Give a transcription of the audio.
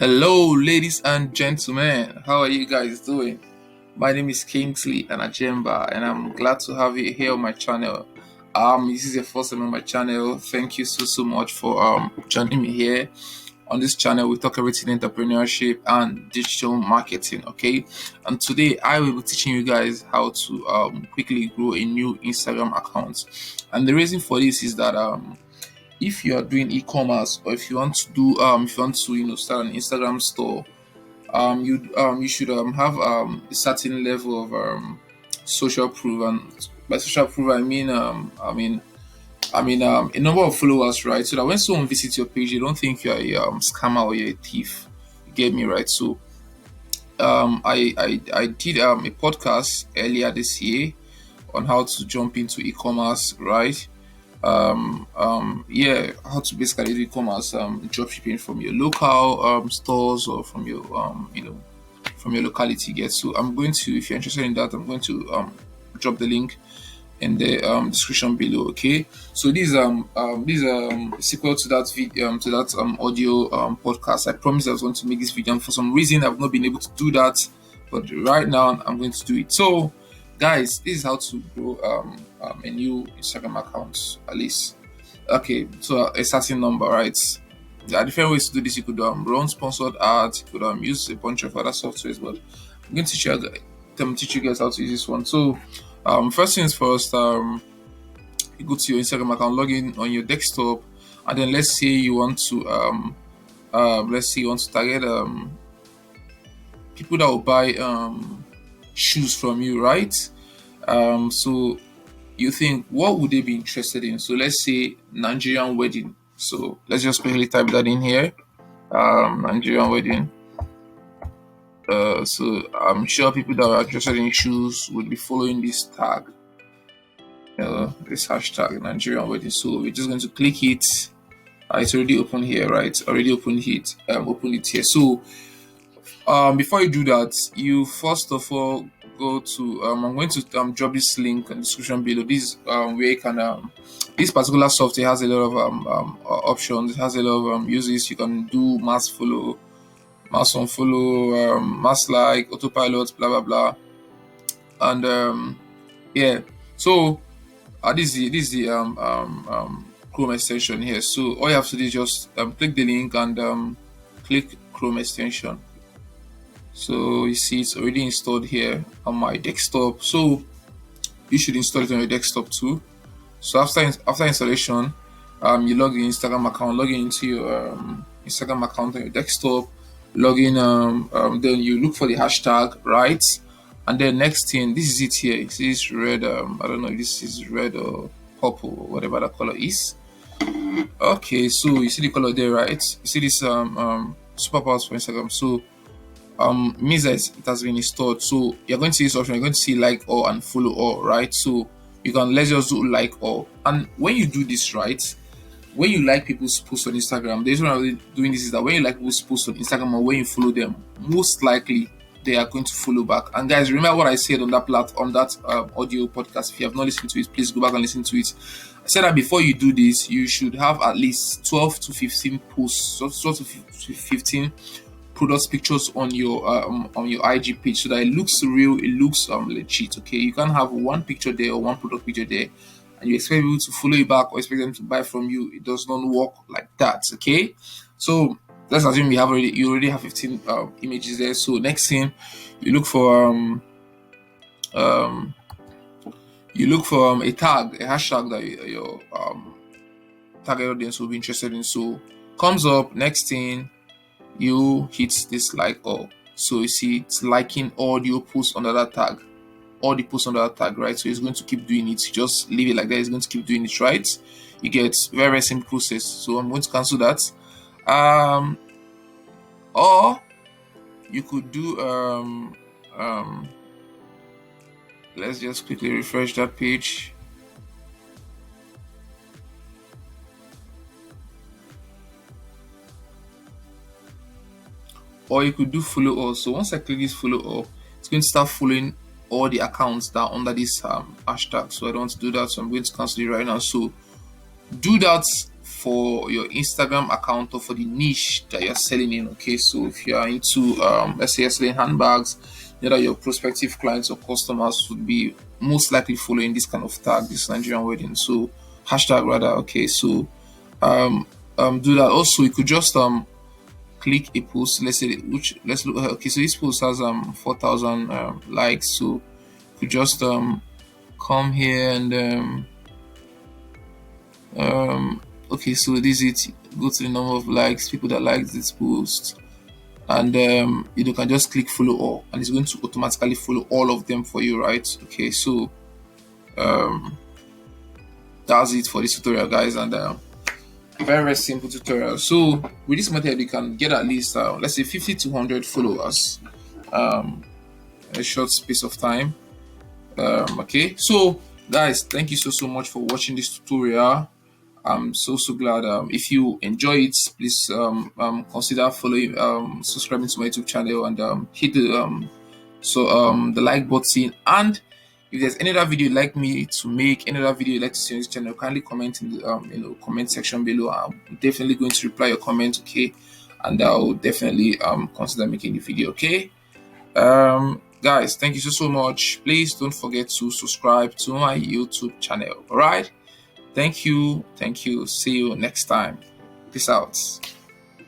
Hello, ladies and gentlemen. How are you guys doing? My name is Kingsley Anajemba, and I'm glad to have you here on my channel. This is your first time on my channel. Thank you so much for joining me here. On this channel, we talk everything entrepreneurship and digital marketing. Okay, and today I will be teaching you guys how to quickly grow a new Instagram account. And the reason for this is that if you are doing e-commerce, or if you want to do if you want to start an Instagram store, you should have a certain level of social proof. And by social proof I mean a number of followers, right? So that when someone visits your page, they don't think you're a scammer or you're a thief. You get me, right? So I did a podcast earlier this year on how to jump into e-commerce, right? How to basically do e-commerce, drop shipping from your local stores, or from your from your locality. Get So I'm going to, if you're interested in that, I'm going to drop the link in the description below. Okay, so this sequel to that video, to that audio podcast. I promised I was going to make this video, and for some reason I've not been able to do that, but right now I'm going to do it. So guys, this is how to grow a new Instagram account, at least. Okay, so a certain number, right? There are different ways to do this. You could run sponsored ads, you could use a bunch of other softwares, but I'm going to teach you guys how to use this one. So first things first, you go to your Instagram account, log in on your desktop, and then let's say you want to target people that will buy shoes from you, right? So you think, what would they be interested in? So let's say Nigerian wedding. So let's just quickly type that in here. Nigerian wedding. So I'm sure people that are interested in shoes would be following this tag, this hashtag Nigerian wedding. So we're just going to click it. It's already open here, right? Already opened it. Open it here. So before you do that, you first of all go to I'm going to drop this link in the description below. This where you can this particular software has a lot of options. It has a lot of uses. You can do mass follow, mass unfollow, mass like, autopilot, blah blah blah. And so this is the Chrome extension here. So all you have to do is just click the link and click Chrome extension. So you see it's already installed here on my desktop. So you should install it on your desktop too. So after installation, you log in Instagram account, log into your Instagram account on your desktop, log in, then you look for the hashtag, right? And then next thing, this is it here. You see this red, I don't know if this is red or purple or whatever the color is. Okay, so you see the color there, right? You see this superpowers for Instagram. So means that it has been installed. So you're going to see this option. You're going to see like all and follow all, right? So you can, let's just do like all. And when you do this, right, when you like people's posts on Instagram, the reason I'm doing this is that when you like people's posts on Instagram, or when you follow them, most likely they are going to follow back. And guys, remember what I said on that audio podcast. If you have not listened to it, please go back and listen to it. I said that before you do this, you should have at least 12 to 15 posts, so 12 to 15 product pictures on your IG page, so that it looks real, it looks legit. Okay, you can't have one picture there or one product picture there and you expect people to follow you back or expect them to buy from you. It does not work like that. Okay, so let's assume you already have 15 images there. So next thing, you look for a tag, a hashtag that your target audience will be interested in. So comes up, next thing, you hit this like all. So you see it's liking all your posts under that tag, all the posts under that tag, right? So it's going to keep doing it. You just leave it like that, it's going to keep doing it, right? You get very, very simple process. So I'm going to cancel that. Or you could do let's just quickly refresh that page. Or you could do follow all. So once I click this follow all, it's going to start following all the accounts that are under this hashtag. So I don't want to do that, so I'm going to cancel it right now. So do that for your Instagram account or for the niche that you're selling in. Okay, so if you are into let's say you're selling handbags, you know that your prospective clients or customers would be most likely following this kind of tag, this Nigerian wedding. So hashtag rather. Okay, so do that. Also, you could just click a post. Let's say which let's look. Okay, so this post has 4,000 likes. So you could just come here and okay, so this is it. Go to the number of likes, people that like this post, and you can just click follow all, and it's going to automatically follow all of them for you, right? Okay, so that's it for this tutorial, guys, and very very simple tutorial. So with this method you can get at least let's say 50 to 100 followers in a short space of time. Okay, so guys, thank you so much for watching this tutorial. I'm so glad. If you enjoy it, please consider following, subscribing to my YouTube channel, and hit the the like button. And if there's any other video you'd like me to make, any other video you'd like to see on this channel, kindly comment in the comment section below. I'm definitely going to reply your comment, okay? And I'll definitely consider making the video, okay? Guys, thank you so much. Please don't forget to subscribe to my YouTube channel. All right, thank you. See you next time. Peace out.